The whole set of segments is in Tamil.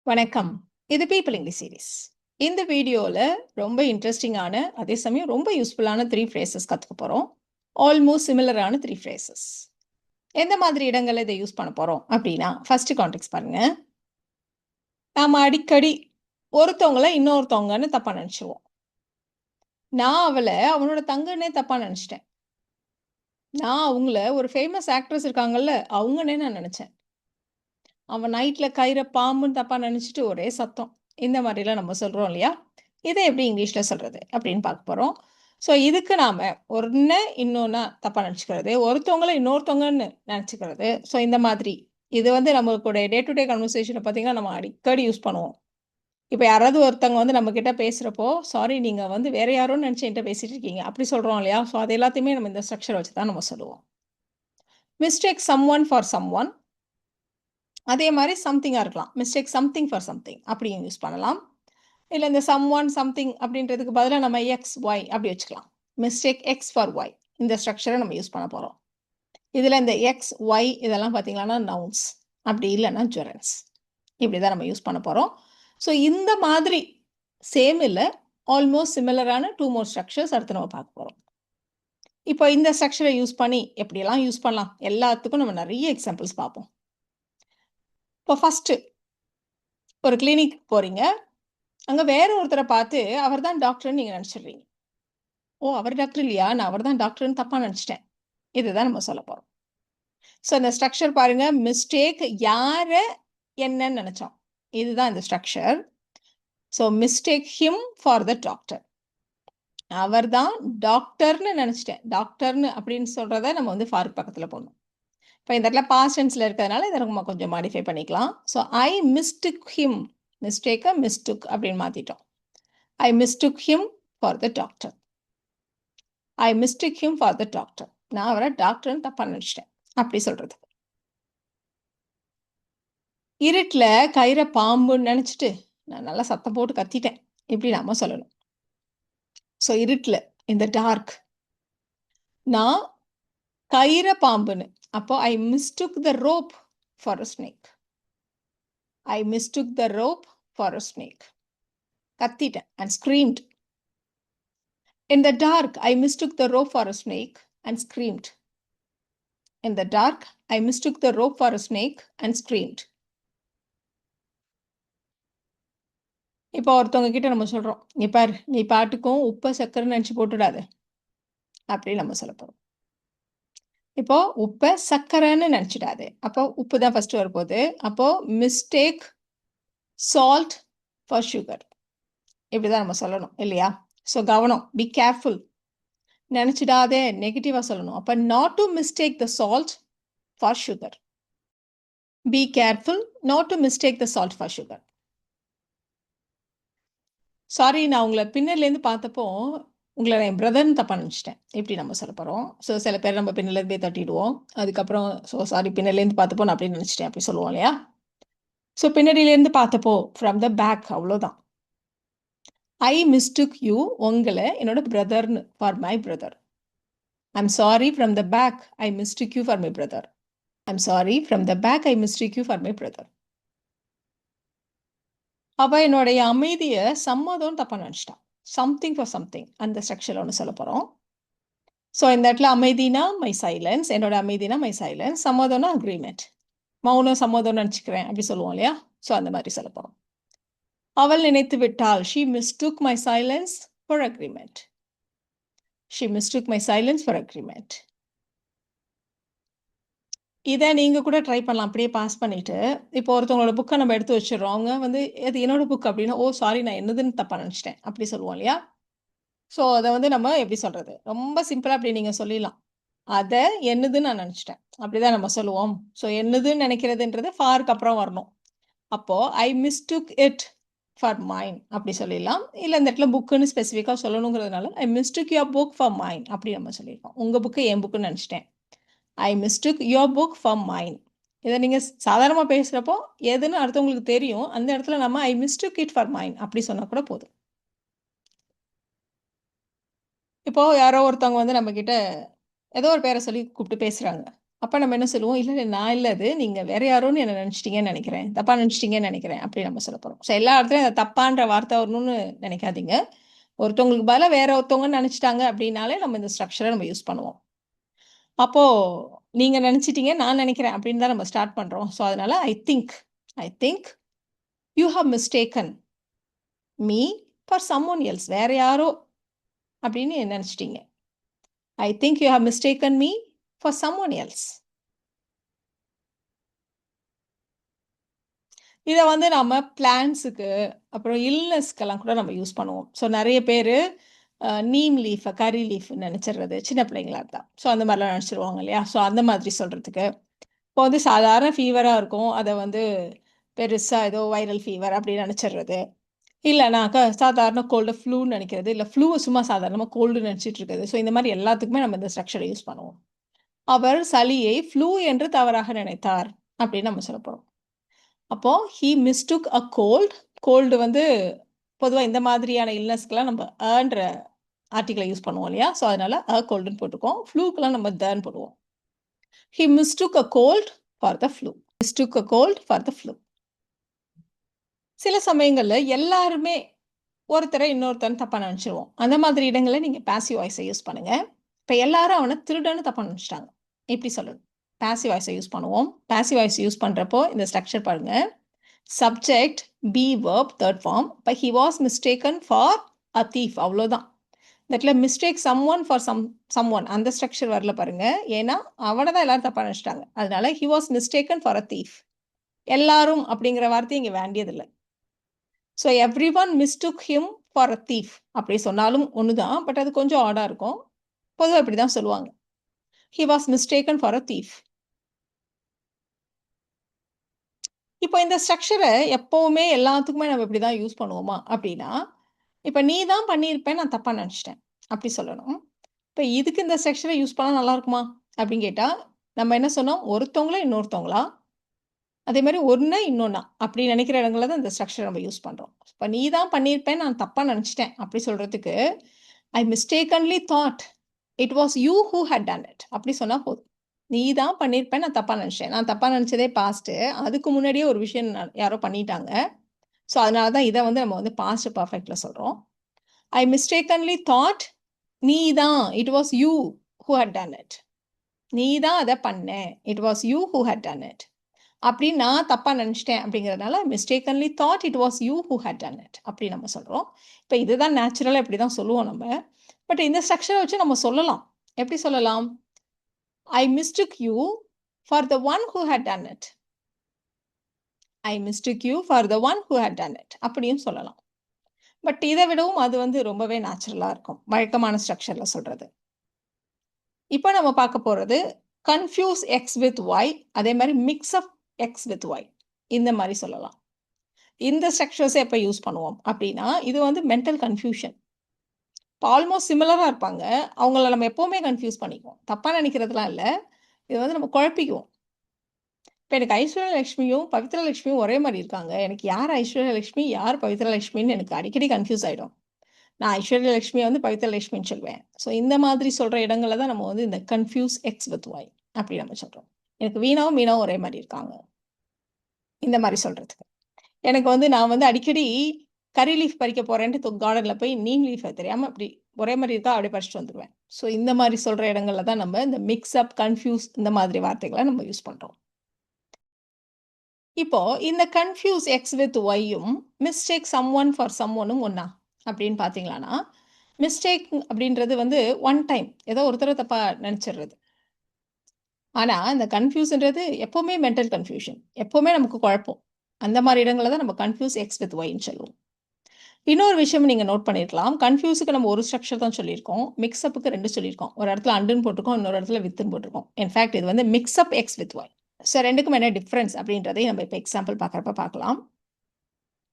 வணக்கம். இது பீப்பிள் இங்கிலீஷ் சீரிஸ். இந்த வீடியோல ரொம்ப இன்ட்ரெஸ்டிங்கான, அதே சமயம் ரொம்ப யூஸ்ஃபுல்லான 3 ஃப்ரேசஸ் கத்துக்க போறோம். ஆல்மோஸ்ட் சிமிலரான 3 ஃப்ரேசஸ். எந்த மாதிரி இடங்கள்ல இதை யூஸ் பண்ண போறோம் அப்படின்னா, ஃபர்ஸ்ட் கான்டெக்ஸ்ட் பாருங்க. நாம அடிக்கடி ஒருத்தவங்கள இன்னொருத்தவங்கன்னு தப்பா நினைச்சுருவோம். நான் அவள அவனோட தங்கன்னே தப்பா நினைச்சுட்டேன். நான் அவங்கள ஒரு ஃபேமஸ் ஆக்ட்ரஸ் இருக்காங்கல்ல, அவங்கன்னே நான் நினைச்சேன். அவன் நைட்ல கயிற பாம்புன்னு தப்பா நினைச்சுட்டு ஒரே சத்தம். இந்த மாதிரிலாம் நம்ம சொல்றோம் இல்லையா? இதை எப்படி இங்கிலீஷ்ல சொல்றது அப்படின்னு பார்க்க போறோம். ஸோ இதுக்கு நாம ஒண்ண இன்னொன்னா தப்பா நினைச்சுக்கிறது, ஒருத்தவங்கள இன்னொருத்தவங்கன்னு நினைச்சுக்கிறது. ஸோ இந்த மாதிரி இது வந்து நம்மளுடைய டே டு டே கன்வர்சேஷனை பார்த்தீங்கன்னா நம்ம அடிக்கடி யூஸ் பண்ணுவோம். இப்போ யாராவது ஒருத்தவங்க வந்து நம்ம கிட்ட பேசுறப்போ, சாரி நீங்க வந்து வேற யாரோன்னு நினைச்சு என்கிட்ட பேசிட்டு இருக்கீங்க. அப்படி சொல்றோம் இல்லையா? ஸோ அது எல்லாத்தையுமே நம்ம இந்த ஸ்ட்ரக்சர் வச்சு தான் நம்ம சொல்லுவோம். Mistake someone for someone. அதே மாதிரி சம்திங்கா இருக்கலாம். மிஸ்டேக் சம்திங் ஃபார் சம்திங் அப்படியும் யூஸ் பண்ணலாம். இல்ல இந்த சம்ஒன், சம்திங் அப்படின்றதுக்கு பதிலா நம்ம எக்ஸ், ஒய் அப்படி வச்சுக்கலாம். Mistake X for Y. இந்த ஸ்ட்ரக்சரை நம்ம யூஸ் பண்ண போறோம். இதுல இந்த எக்ஸ், ஒய் இதெல்லாம் பார்த்தீங்கன்னா நவுன்ஸ். அப்படி இல்லைன்னா ஜெரண்ட்ஸ். இப்படி தான் நம்ம யூஸ் பண்ண போறோம். ஸோ இந்த மாதிரி சேம் இல்ல, ஆல்மோஸ்ட் சிமிலரான 2 மோர் ஸ்ட்ரக்சர்ஸ் அடுத்து நம்ம பார்க்க போறோம். இப்போ இந்த ஸ்ட்ரக்சரை யூஸ் பண்ணி எப்படியெல்லாம் யூஸ் பண்ணலாம் எல்லாத்துக்கும் நம்ம நிறைய எக்ஸாம்பிள்ஸ் பார்ப்போம். இப்போ ஃபர்ஸ்ட் ஒரு கிளினிக் போறீங்க. அங்க வேற ஒருத்தரை பார்த்து அவர் தான் டாக்டர்னு நீங்க நினைச்சிடுறீங்க. ஓ! அவர் டாக்டர் இல்லையா? நான் அவர் தான் டாக்டர்ன்னு தப்பா நினைச்சுட்டேன். இதுதான் நம்ம சொல்லப் போறோம். ஸோ இந்த ஸ்ட்ரக்சர் பாருங்க. மிஸ்டேக் யார என்னன்னு நினைச்சோம். இதுதான் இந்த structure. So mistake him for the doctor. அவர் தான் டாக்டர்னு நினைச்சிட்டேன். டாக்டர்னு அப்படின்னு சொல்றத நம்ம வந்து ஃபார் பக்கத்துல போடணும். இப்போ இந்த இடத்துல பாஸ்ட் டென்ஸ்ல இருக்கிறதுனால இதை நம்ம கொஞ்சம் மாடிஃபை பண்ணிக்கலாம். So I mistook him. மிஸ்டேக்கை மிஸ்டுக் அப்படின்னு மாத்திட்டோம். I mistook him for the doctor. I mistake him for the doctor. நான் அவரை டாக்டர்னு தப்பா நினைச்சிட்டேன். அப்படி சொல்றது. இருட்டுல கயிறை பாம்புன்னு நினைச்சிட்டு நான் நல்லா சத்தம் போட்டு கத்திட்டேன். இப்படி நாம சொல்லணும். ஸோ இருட்டுல இந்த டார்க் நான் கயிறை பாம்புன்னு. அப்போ I mistook the rope for a snake. I mistook the rope for a snake. கத்திட்டேன் and screamed. In the dark, I mistook the rope for a snake and screamed. In the dark, I mistook the rope for a snake and screamed. இப்போ ஒருத்தவங்க கிட்ட நம்ம சொல்றோம், நீ பாரு நீ பாட்டுக்கும் உப்பை சக்கரைன்னு நினச்சி போட்டுடாத அப்படின்னு நம்ம சொல்ல போறோம். இப்போ உப்பை சக்கரைன்னு நினச்சிடாது. அப்போ உப்பு தான் ஃபர்ஸ்ட் வரப்போகுது. அப்போ மிஸ்டேக் சால்ட் ஃபார் சுகர். இப்படிதான் நம்ம சொல்லணும் இல்லையா? ஸோ கவனம், பி கேர்ஃபுல். நினச்சிடாதே நெகட்டிவாக சொல்லணும். அப்போ not to mistake the salt for sugar. Be careful not to mistake the salt for sugar. Sorry நான் உங்களை பின்னலேருந்து பார்த்தப்போ உங்களை என் பிரதர்னு தப்பா நினச்சிட்டேன். இப்படி நம்ம சொல்ல போகிறோம். ஸோ சில பேர் நம்ம பின்னலேருந்தே தட்டிடுவோம். அதுக்கப்புறம் ஸோ சாரி பின்னலேருந்து பார்த்தப்போ நான் அப்படி நினச்சிட்டேன் அப்படி சொல்லுவோம் இல்லையா? ஸோ பின்னாடியிலேருந்து பார்த்தப்போ ஃப்ரம் த பேக் அவ்வளோதான். ஐ மிஸ்டுக் யூ உங்களை என்னோட பிரதர்னு for my brother. I'm sorry from the back I mistook you for my brother. I'm sorry from the back I mistook you for my brother. அவ என்னுடைய அமைதியை சம்மதம் தப்பா நினச்சிட்டான். சம்திங் ஃபார் சம்திங் அந்த ஸ்ட்ரக்சரில் ஒன்று சொல்ல போகிறோம். ஸோ இந்த இடத்துல அமைதினா மை சைலன்ஸ், என்னோட அமைதினா மை சைலன்ஸ், சம்மதம்னா அக்ரிமெண்ட். மௌனம் சம்மதம் நினச்சிக்கிறேன் அப்படி சொல்லுவோம் இல்லையா? ஸோ அந்த மாதிரி சொல்ல போகிறோம். அவள் நினைத்து விட்டாள். She mistook my silence for agreement. She mistook my silence for agreement. இதை நீங்கள் கூட ட்ரை பண்ணலாம். அப்படியே பாஸ் பண்ணிவிட்டு இப்போ ஒருத்தவங்களோட புக்கை நம்ம எடுத்து வச்சிடறோம். அவங்க வந்து அது என்னோட புக் அப்படின்னா ஓ சாரி நான் என்னதுன்னு தப்பாக நினச்சிட்டேன் அப்படி சொல்லுவோம் இல்லையா? ஸோ அதை வந்து நம்ம எப்படி சொல்கிறது, ரொம்ப சிம்பிளாக அப்படி நீங்கள் சொல்லிடலாம். அதை என்னதுன்னு நான் நினச்சிட்டேன் அப்படிதான் நம்ம சொல்லுவோம். ஸோ என்னதுன்னு நினைக்கிறதுன்றது ஃபாருக்கு அப்புறம் வரணும். அப்போது ஐ மிஸ்டுக் இட் ஃபார் மைன் அப்படி சொல்லிடலாம். இல்லை இந்த இடத்துல புக்குன்னு ஸ்பெசிஃபிக்காக சொல்லணுங்கிறதுனால I mistook your book for mine அப்படி நம்ம சொல்லியிருக்கோம். உங்கள் புக்கு என் புக்குன்னு நினச்சிட்டேன். I mistook your book for mine. இதை நீங்கள் சாதாரணமாக பேசுகிறப்போ எதுன்னு அடுத்தவங்களுக்கு தெரியும். அந்த இடத்துல நம்ம ஐ மிஸ்டுக் இட் ஃபார் மைன் அப்படி சொன்னால் கூட போதும். இப்போ யாரோ ஒருத்தவங்க வந்து நம்ம கிட்ட ஏதோ ஒரு பேரை சொல்லி கூப்பிட்டு பேசுறாங்க. அப்ப நம்ம என்ன சொல்லுவோம்? இல்ல, இல்ல நான் இல்ல அது. நீங்க வேற யாரோன்னு என்ன நெனச்சுட்டீங்கன்னு நெனைக்கிறேன். தப்பா நெனச்சுட்டீங்கன்னு நெனைக்கிறேன். அப்படி நம்ம சொல்லப் போறோம். ஸோ எல்லா இடத்துலயும் அந்த தப்பான்ற வார்த்தை வரணும்னு நெனைக்காதீங்க. ஒருத்தவங்களுக்கு பதிலா வேற ஒருத்தவங்கன்னு நெனச்சுட்டாங்க அப்படின்னாலே நம்ம இந்த ஸ்ட்ரக்சர நம்ம யூஸ் பண்ணுவோம். அப்போ நீங்க நெனச்சுட்டீங்க, நான் நெனைக்கிறேன் அப்படின்னு தான் நம்ம ஸ்டார்ட் பண்றோம். ஸோ அதனால I think you have mistaken me for someone else. வேற யாரோ அப்படின்னு நெனச்சுட்டீங்க. I think you have mistaken me for someone else. இத வந்து நம்ம பிளான்ட்ஸுக்கு, அப்புறம் இல்னஸ்க்கெல்லாம் கூட நம்ம யூஸ் பண்ணுவோம். ஸோ நெறைய பேரு நீம் லீஃப கரி லீஃப்ன்னு நெனச்சுர்றது. சின்ன பிள்ளைங்களா இருந்தா. ஸோ அந்த மாரிலாம் நெனச்சுருவாங்க இல்லையா? ஸோ அந்த மாதிரி சொல்றதுக்கு. இப்போ வந்து சாதாரண ஃபீவரா இருக்கும். அத வந்து பெருசா ஏதோ வைரல் ஃபீவர் அப்படின்னு நெனச்சுர்றது. இல்லனாக்கா சாதாரண கோல்டு ஃப்ளூன்னு நெனைக்கிறது. இல்ல ஃப்ளூவ சும்மா சாதாரணமா கோல்டுன்னு நெனச்சுட்டு இருக்கிறது. ஸோ இந்த மாரி எல்லாத்துக்குமே நம்ம இந்த ஸ்ட்ரக்சர யூஸ் பண்ணுவோம். அவர் சளியை ஃப்ளூ என்று தவறாக நினைத்தார் அப்படின்னு நம்ம சொல்லப் போறோம். அப்போ he mistook a gold. Gold வந்து பொதுவா இந்த மாதிரியான இல்னஸ்க்குலாம் நம்ம ன்ற ஆர்டிகிள யூஸ் பண்ணுவோம் இல்லையா? ஸோ அதனால கோல்டுன்னு போட்டுக்குவோம். ஃப்ளூக்குலாம் நம்ம தன்னு போடுவோம். He mistook a cold for the flu. Mistook a cold for the flu. சில சமயங்கள்ல எல்லாருமே ஒருத்தர இன்னொருத்தர்ன்னு தப்பா நெனச்சுருவோம். அந்த மாதிரி இடங்கள்ல நீங்க பாசிவ் வாய்ஸ யூஸ் பண்ணுங்க. இப்ப எல்லாரும் அவன திருடன்னு தப்பா நெனச்சுட்டாங்க. எப்படி சொல்லணும்? பாசிவ் வாய்ஸ யூஸ் பண்ணுவோம். பாசிவ் வாய்ஸ் யூஸ் பண்றப்போ இந்த ஸ்ட்ரக்சர் பாருங்க. Subject, be verb, third form. இப்ப he was mistaken for a thief அவ்வளோதான். இந்த இடத்துல மிஸ்டேக் சம்ஒன் ஃபார் சம்ஒன் அந்த ஸ்ட்ரக்சர் வரல பாருங்க. ஏன்னா, அவன தான் எல்லாரும் தப்பா நெனச்சுட்டாங்க. அதனால he was mistaken for a thief. எல்லாரும் அப்படிங்கிற வார்த்தை இங்க வேண்டியதில்ல. So everyone mistook him for a thief அப்படி சொன்னாலும் ஒண்ணு தான். பட் அது கொஞ்சம் ஆடா இருக்கும். பொதுவா இப்படி தான் சொல்லுவாங்க. He was mistaken for a thief. இப்போ இந்த ஸ்ட்ரக்சர எப்பவுமே எல்லாத்துக்குமே நம்ம இப்படி தான் யூஸ் பண்ணுவோமா? அப்படின்னா, இப்ப நீ தான் பண்ணியிருப்ப, நான் தப்பா நெனச்சுட்டேன். அப்படி சொல்லணும். இப்ப இதுக்கு இந்த ஸ்ட்ரக்சர யூஸ் பண்ணா நல்லா இருக்குமா? அப்படின்னு கேட்டா, நம்ம என்ன சொன்னோம்? ஒருத்தவங்கள இன்னொருத்தவங்களா, அதே மாரி ஒண்ண இன்னொன்னா, அப்படி நெனைக்கிற இடங்கள்ல தான் இந்த ஸ்ட்ரக்சர நம்ம யூஸ் பண்றோம். இப்ப நீ தான் பண்ணியிருப்ப, நான் தப்பா நெனச்சுட்டேன். அப்படி சொல்றதுக்கு, I mistakenly thought it was you who had done it. அப்படி சொன்னா போதும். நீ தான் பண்ணியிருப்ப, நான் தப்பா நெனச்சுட்டேன். நான் தப்பா நெனச்சதே பாஸ்ட்டு. அதுக்கு முன்னாடியே ஒரு விஷயம் யாரோ பண்ணிட்டாங்க. ஸோ, அதனால தான் இத வந்து நம்ம வந்து பாஸ்ட் பெர்ஃபெக்ட்ல சொல்றோம். ஐ மிஸ்டேக்கன்லி தாட் நீ தான் it was you who had done it. நீ தான் அத பண்ண. It was you who had done it. அப்படின்னு நான் தப்பா நெனச்சுட்டேன் அப்படிங்கிறதுனால, mistakenly thought it was you who had done it. அப்படி நம்ம சொல்றோம். இப்ப இதுதான் நேச்சுரலா இப்படி தான் சொல்லுவோம் நம்ம. பட் இந்த ஸ்ட்ரக்சர வச்சு நம்ம சொல்லலாம். எப்படி சொல்லலாம்? I mistook you for the one who had done it. I mistook you for the one who had done it. அப்படியும் சொல்லலாம். பட் இத விடவும் அது வந்து ரொம்பவே நேச்சுரலா இருக்கும். வழக்கமான ஸ்ட்ரக்சர்ல சொல்றது. இப்ப நம்ம பார்க்க போறது கன்ஃப்யூஸ் எக்ஸ் வித் ஒய். அதே மாரி mix up X with Y. இந்த மாரி சொல்லலாம். இந்த ஸ்ட்ரக்சர்ஸ எப்ப யூஸ் பண்ணுவோம் அப்படின்னா, இது வந்து மென்டல் கன்ஃப்யூஷன். ஆல்மோஸ்ட் சிமிலரா இருப்பாங்க. அவங்கள நம்ம எப்பவுமே கன்ஃப்யூஸ் பண்ணிக்குவோம். தப்பா நெனைக்கிறதுலாம் இல்ல. இத வந்து நம்ம குழப்பிக்குவோம். இப்ப எனக்கு ஐஸ்வர்யா லட்சுமியும், பவித்ரா லட்சுமியும் ஒரே மாரி இருக்காங்க. எனக்கு யார் ஐஸ்வர்யா லட்சுமி, யார் பவித்ரா லட்சுமின்னு எனக்கு அடிக்கடி கன்ஃப்யூஸ் ஆயிடும். நான் ஐஸ்வர்யா லட்சுமிய வந்து பவித்ரா லட்சுமின்னு சொல்லுவேன். ஸோ இந்த மாதிரி சொல்ற இடங்கள்ல தான் நம்ம வந்து இந்த கன்ஃப்யூஸ் எக்ஸ் வித் ஒய் அப்படி நம்ம சொல்றோம். எனக்கு வீணாவும், மீனாவும் ஒரே மாரி இருக்காங்க. இந்த மாரி சொல்றதுக்கு. எனக்கு வந்து நான் வந்து அடிக்கடி கரி லீஃப் பறிக்க போறேன்ட்டு கார்டன்ல போய் நீம் லீஃப தெரியாம அப்படி ஒரே மாரி இருக்கா அப்படியே பறிச்சுட்டு வந்துருவேன். ஸோ இந்த மாரி சொல்ற இடங்கள்ல தான் நம்ம இந்த மிக்ஸ் அப், கன்ஃப்யூஸ் இந்த மாதிரி வார்த்தைகள நம்ம யூஸ் பண்றோம். இப்போ இந்த கன்ஃப்யூஸ் எக்ஸ் வித் ஒய்யும், மிஸ்டேக் சம்ஒன் ஃபார் சம்ஒன்னும் ஒண்ணா? அப்படின்னு பார்த்தீங்களான்னா, மிஸ்டேக் அப்படின்றது வந்து ஒன் டைம் ஏதோ ஒருத்தர தப்பா நெனச்சுர்றது. ஆனா, இந்த கன்ஃப்யூஸ்ன்றது எப்பவுமே மென்டல் கன்ஃப்யூஷன். எப்பவுமே நமக்கு குழப்பம். அந்த மாரி இடங்கள்ல தான் நம்ம கன்ஃப்யூஸ் எக்ஸ் வித் ஒய்ன்னு சொல்லுவோம். இன்னொரு விஷயம் நீங்க நோட் பண்ணியிருக்கலாம். கன்ஃப்யூஸ்க்கு நம்ம ஒரு ஸ்ட்ரக்சர் தான் சொல்லியிருக்கோம். மிக்ஸ் அப்க்கு 2 சொல்லியிருக்கோம். ஒரு இடத்துல அண்டுன்னு போட்டிருக்கோம். இன்னொரு இடத்துல வித்துன்னு போட்டிருக்கோம். இன்ஃபாக்ட் இது வந்து mix up X with Y. So 2க்கும் என்ன டிஃபரன்ஸ் அப்படின்றதையும் நம்ம இப்ப எக்ஸாம்பிள் பார்க்கறப்ப பார்க்கலாம்.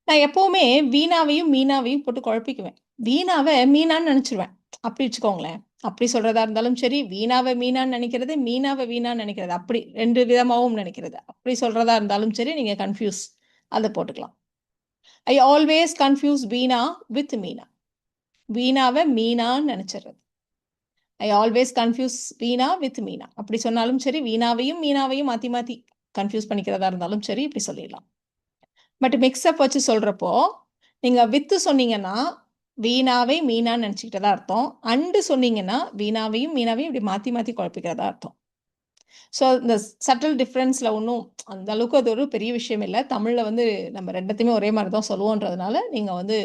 நான் எப்பவுமே வீணாவையும், மீனாவையும் போட்டு குழப்பிக்குவேன். வீணாவ மீனான்னு நெனச்சுருவேன். அப்படி வச்சுக்கோங்களேன். அப்படி சொல்றதா இருந்தாலும் சரி, வீணாவ மீனான்னு நெனைக்கிறது, மீனாவ வீணான்னு நெனைக்கிறது. அப்படி 2 விதமாவும் நெனைக்கிறது. அப்படி சொல்றதா இருந்தாலும் சரி, நீங்க கன்ஃப்யூஸ் அத போட்டுக்கலாம். I always confuse Veena with Meena. வீணாவ மீனான்னு நெனச்சுர்றது. I always confuse Veena with Meena. அப்படி சொன்னாலும் சரி, வீணாவையும் மீனாவையும் மாற்றி மாற்றி கன்ஃபியூஸ் பண்ணிக்கிறதா இருந்தாலும் சரி, இப்படி சொல்லிடலாம். பட் மிக்ஸ்அப் வச்சு சொல்கிறப்போ நீங்கள் வித்து சொன்னீங்கன்னா வீணாவை மீனான்னு நினச்சிக்கிட்டதா அர்த்தம். அண்டு சொன்னீங்கன்னா வீணாவையும் மீனாவையும் இப்படி மாற்றி மாற்றி குழப்பிக்கிறதா அர்த்தம். ஸோ இந்த சட்டில் டிஃப்ரென்ஸில் ஒன்றும் அந்த அளவுக்கு அது ஒரு பெரிய விஷயம் இல்லை. தமிழில் வந்து நம்ம ரெண்டுத்தையுமே ஒரே மாதிரி தான் சொல்லுவோன்றதுனால நீங்கள் வந்து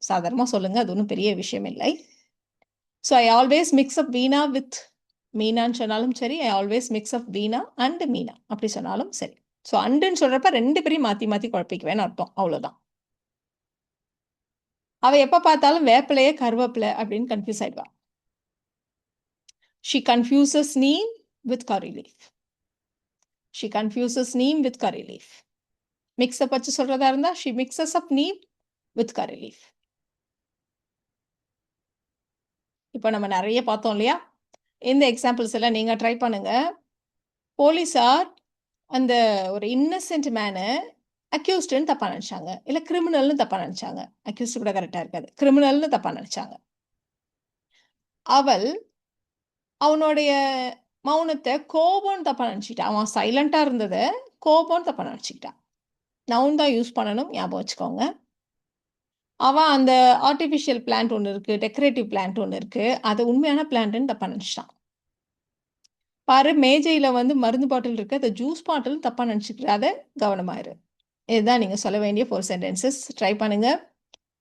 சாதாரணமாக சொல்லுங்கள், அது ஒன்றும் பெரிய விஷயம் இல்லை. So I always mix up Veena with மீனான்னு சொன்னாலும் சரி, I always mix up Veena and Meena அப்படி சொன்னாலும் சரி. ஸோ அண்டுன்னு சொல்கிறப்ப ரெண்டு பேரையும் மாற்றி மாற்றி குழப்பிக்குவேன்னு அர்த்தம், அவ்வளோதான். அவள் எப்போ பார்த்தாலும் வேப்பிலையே கருவேப்பிலை அப்படின்னு confuse ஆயிடுவா. She confuses neem with curry leaf. She confuses neem with curry leaf. Mix up வச்சு சொல்றதா இருந்தா she mixes up neem with curry leaf. இப்போ நம்ம நிறைய பார்த்தோம் இல்லையா? இந்த எக்ஸாம்பிள்ஸ் எல்லாம் நீங்க ட்ரை பண்ணுங்க. போலீஸார் அந்த ஒரு இன்னசென்ட் மேனை அக்யூஸ்டுன்னு தப்பா நினைச்சாங்க, இல்லை கிரிமினல்னு தப்பா நினைச்சாங்க. அக்யூஸ்டு கூட கரெக்டாக இருக்காது, கிரிமினல்னு தப்பா நினைச்சாங்க. அவள் அவனுடைய மௌனத்தை கோபம்னு தப்பா நினச்சிக்கிட்டான். அவன் சைலண்டாக இருந்ததை கோபம்னு தப்பா நினச்சிக்கிட்டான். நவுன் தான் யூஸ் பண்ணணும், ஞாபகம் வச்சுக்கோங்க. அவன் அந்த ஆர்டிஃபிஷியல் பிளான்ட் ஒன்று இருக்குது, டெக்கரேட்டிவ் பிளான்ட் ஒன்று இருக்குது, அது உண்மையான பிளான்ட்டுன்னு தப்பா நினச்சிட்டான். பாரு, மேஜையில் வந்து மருந்து பாட்டில் இருக்குது, அதை ஜூஸ் பாட்டில் தப்பா நினச்சிக்கிறாத, கவனமாயிரு. இதுதான் நீங்கள் சொல்ல வேண்டிய 4 சென்டென்சஸ். ட்ரை பண்ணுங்கள்.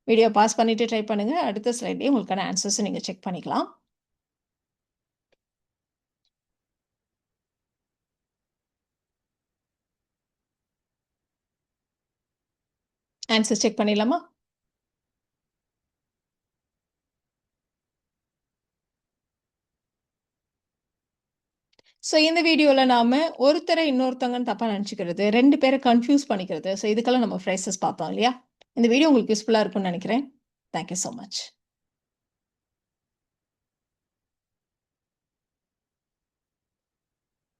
வீடியோ பாஸ் பண்ணிவிட்டு ட்ரை பண்ணுங்கள். அடுத்த ஸ்லைட்லேயே உங்களுக்கான ஆன்சர்ஸை நீங்கள் செக் பண்ணிக்கலாம். ஆன்சர் செக் பண்ணிடலாமா? ஸோ இந்த வீடியோவில் நாம் ஒருத்தரை இன்னொருத்தவங்கன்னு தப்பாக நினச்சிக்கிறது, 2 பேரை கன்ஃபியூஸ் பண்ணிக்கிறது, ஸோ இதுக்கெல்லாம் நம்ம ஃப்ரேசஸ் பார்த்தோம் இல்லையா? இந்த வீடியோ உங்களுக்கு யூஸ்ஃபுல்லாக இருக்கும்னு நினைக்கிறேன். Thank you so much.